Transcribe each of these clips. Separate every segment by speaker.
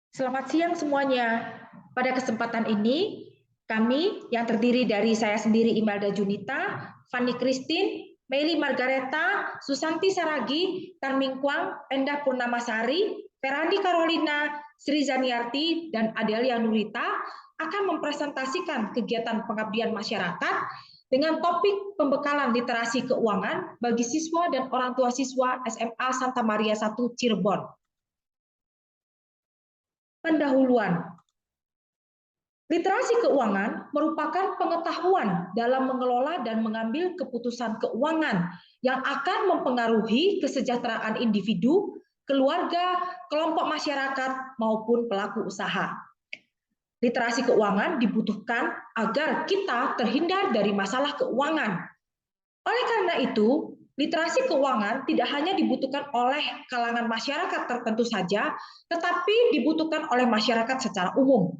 Speaker 1: Selamat siang semuanya. Pada kesempatan ini, kami yang terdiri dari saya sendiri Imelda Junita, Fanny Christine, Meli Margareta, Susanti Saragi, Tarming Kwang, Endah Purnamasari, Ferandi Carolina, Sri Zaniarti, dan Adelia Nurita akan mempresentasikan kegiatan pengabdian masyarakat dengan topik pembekalan literasi keuangan bagi siswa dan orang tua siswa SMA Santa Maria I Cirebon. Pendahuluan. Literasi keuangan merupakan pengetahuan dalam mengelola dan mengambil keputusan keuangan yang akan mempengaruhi kesejahteraan individu, keluarga, kelompok masyarakat, maupun pelaku usaha. Literasi keuangan dibutuhkan agar kita terhindar dari masalah keuangan. Oleh karena itu, literasi keuangan tidak hanya dibutuhkan oleh kalangan masyarakat tertentu saja, tetapi dibutuhkan oleh masyarakat secara umum.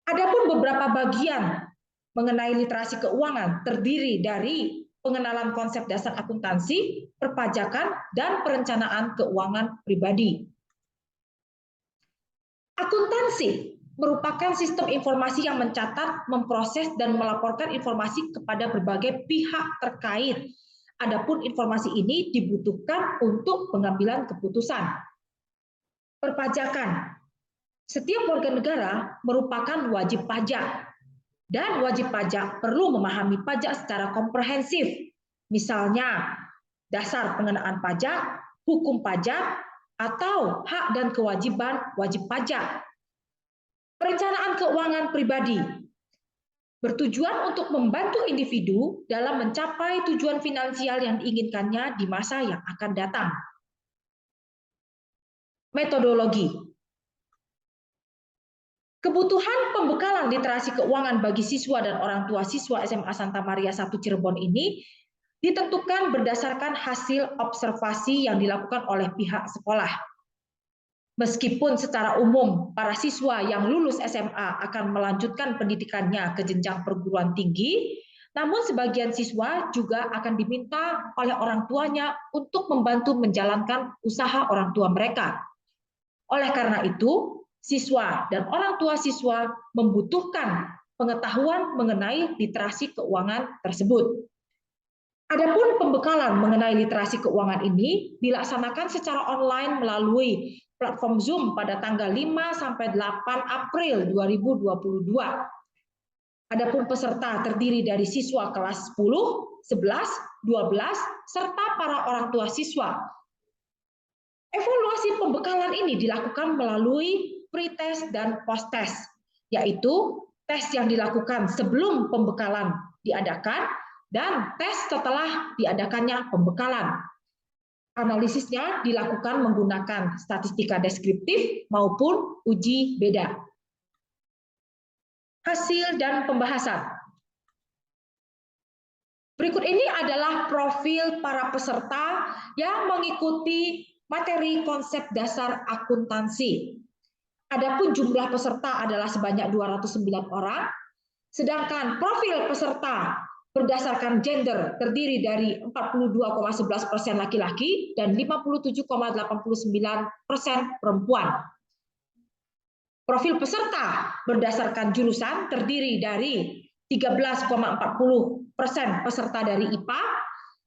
Speaker 1: Adapun beberapa bagian mengenai literasi keuangan terdiri dari pengenalan konsep dasar akuntansi, perpajakan, dan perencanaan keuangan pribadi. Akuntansi merupakan sistem informasi yang mencatat, memproses, dan melaporkan informasi kepada berbagai pihak terkait. Adapun informasi ini dibutuhkan untuk pengambilan keputusan. Perpajakan. Setiap warga negara merupakan wajib pajak, dan wajib pajak perlu memahami pajak secara komprehensif. Misalnya, dasar pengenaan pajak, hukum pajak, atau hak dan kewajiban wajib pajak. Perencanaan keuangan pribadi bertujuan untuk membantu individu dalam mencapai tujuan finansial yang diinginkannya di masa yang akan datang. Metodologi. Kebutuhan pembekalan literasi keuangan bagi siswa dan orang tua siswa SMA Santa Maria I Cirebon ini ditentukan berdasarkan hasil observasi yang dilakukan oleh pihak sekolah. Meskipun secara umum para siswa yang lulus SMA akan melanjutkan pendidikannya ke jenjang perguruan tinggi, namun sebagian siswa juga akan diminta oleh orang tuanya untuk membantu menjalankan usaha orang tua mereka. Oleh karena itu, siswa dan orang tua siswa membutuhkan pengetahuan mengenai literasi keuangan tersebut. Adapun pembekalan mengenai literasi keuangan ini dilaksanakan secara online melalui platform Zoom pada tanggal 5 sampai 8 April 2022. Adapun peserta terdiri dari siswa kelas 10, 11, 12, serta para orang tua siswa. Evaluasi pembekalan ini dilakukan melalui pre-test dan post-test, yaitu tes yang dilakukan sebelum pembekalan diadakan dan tes setelah diadakannya pembekalan. Analisisnya dilakukan menggunakan statistika deskriptif maupun uji beda. Hasil dan pembahasan. Berikut ini adalah profil para peserta yang mengikuti materi konsep dasar akuntansi. Adapun jumlah peserta adalah sebanyak 209 orang, sedangkan profil peserta berdasarkan gender terdiri dari 42,11% laki-laki dan 57,89% perempuan. Profil peserta berdasarkan jurusan terdiri dari 13,40% peserta dari IPA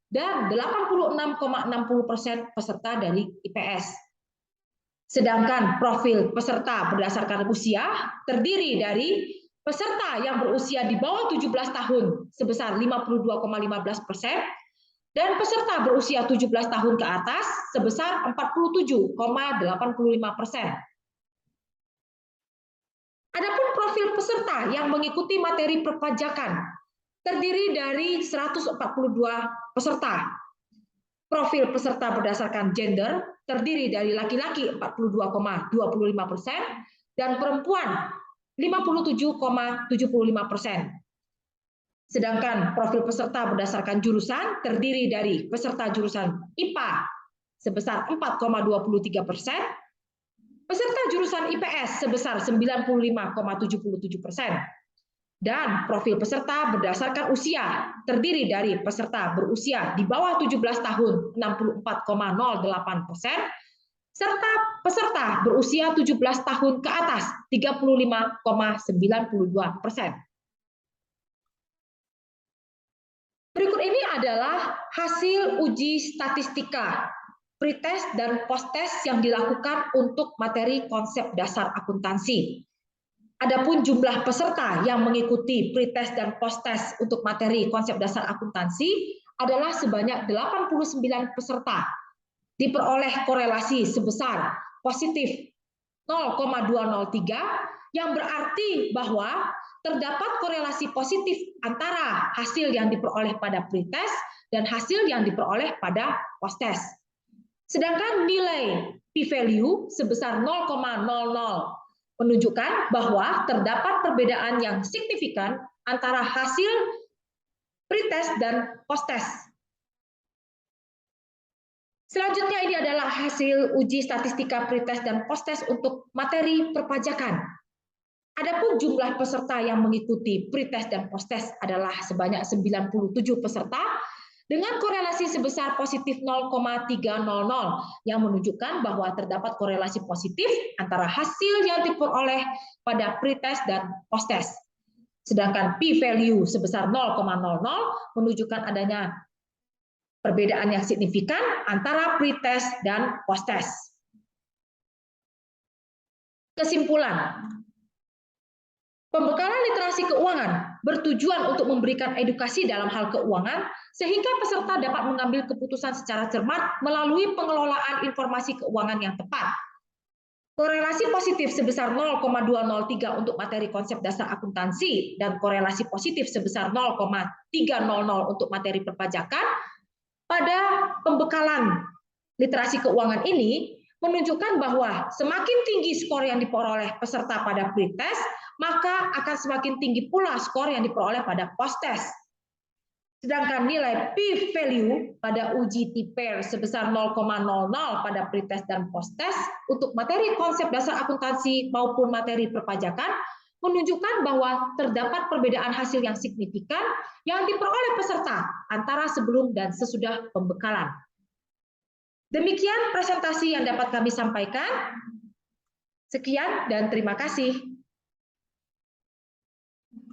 Speaker 1: dan 86,60% peserta dari IPS. Sedangkan profil peserta berdasarkan usia terdiri dari peserta yang berusia di bawah 17 tahun sebesar 52,15% dan peserta berusia 17 tahun ke atas sebesar 47,85%. Adapun profil peserta yang mengikuti materi perpajakan terdiri dari 142 peserta. Profil peserta berdasarkan gender terdiri dari laki-laki 42,25% dan perempuan 57,75%. Sedangkan profil peserta berdasarkan jurusan terdiri dari peserta jurusan IPA sebesar 4,23%, peserta jurusan IPS sebesar 95,77%. Dan profil peserta berdasarkan usia terdiri dari peserta berusia di bawah 17 tahun 64,08%, serta peserta berusia 17 tahun ke atas 35,92%. Berikut ini adalah hasil uji statistika pretest dan posttest yang dilakukan untuk materi konsep dasar akuntansi. Adapun jumlah peserta yang mengikuti pretest dan posttest untuk materi konsep dasar akuntansi adalah sebanyak 89 peserta. Diperoleh korelasi sebesar positif 0,203 yang berarti bahwa terdapat korelasi positif antara hasil yang diperoleh pada pretest dan hasil yang diperoleh pada posttest. Sedangkan nilai p-value sebesar 0,00 menunjukkan bahwa terdapat perbedaan yang signifikan antara hasil pretest dan posttest. Selanjutnya ini adalah hasil uji statistika pretest dan posttest untuk materi perpajakan. Adapun jumlah peserta yang mengikuti pretest dan posttest adalah sebanyak 97 peserta dengan korelasi sebesar positif 0,300 yang menunjukkan bahwa terdapat korelasi positif antara hasil yang diperoleh pada pretest dan posttest. Sedangkan p-value sebesar 0,00 menunjukkan adanya perbedaan yang signifikan antara pretest dan posttest. Kesimpulan, pembekalan literasi keuangan bertujuan untuk memberikan edukasi dalam hal keuangan sehingga peserta dapat mengambil keputusan secara cermat melalui pengelolaan informasi keuangan yang tepat. Korelasi positif sebesar 0,203 untuk materi konsep dasar akuntansi dan korelasi positif sebesar 0,300 untuk materi perpajakan pada pembekalan literasi keuangan ini menunjukkan bahwa semakin tinggi skor yang diperoleh peserta pada pretest, maka akan semakin tinggi pula skor yang diperoleh pada posttest. Sedangkan nilai p-value pada uji TPAIR sebesar 0,00 pada pretest dan posttest untuk materi konsep dasar akuntansi maupun materi perpajakan menunjukkan bahwa terdapat perbedaan hasil yang signifikan yang diperoleh peserta antara sebelum dan sesudah pembekalan. Demikian presentasi yang dapat kami sampaikan. Sekian dan terima kasih.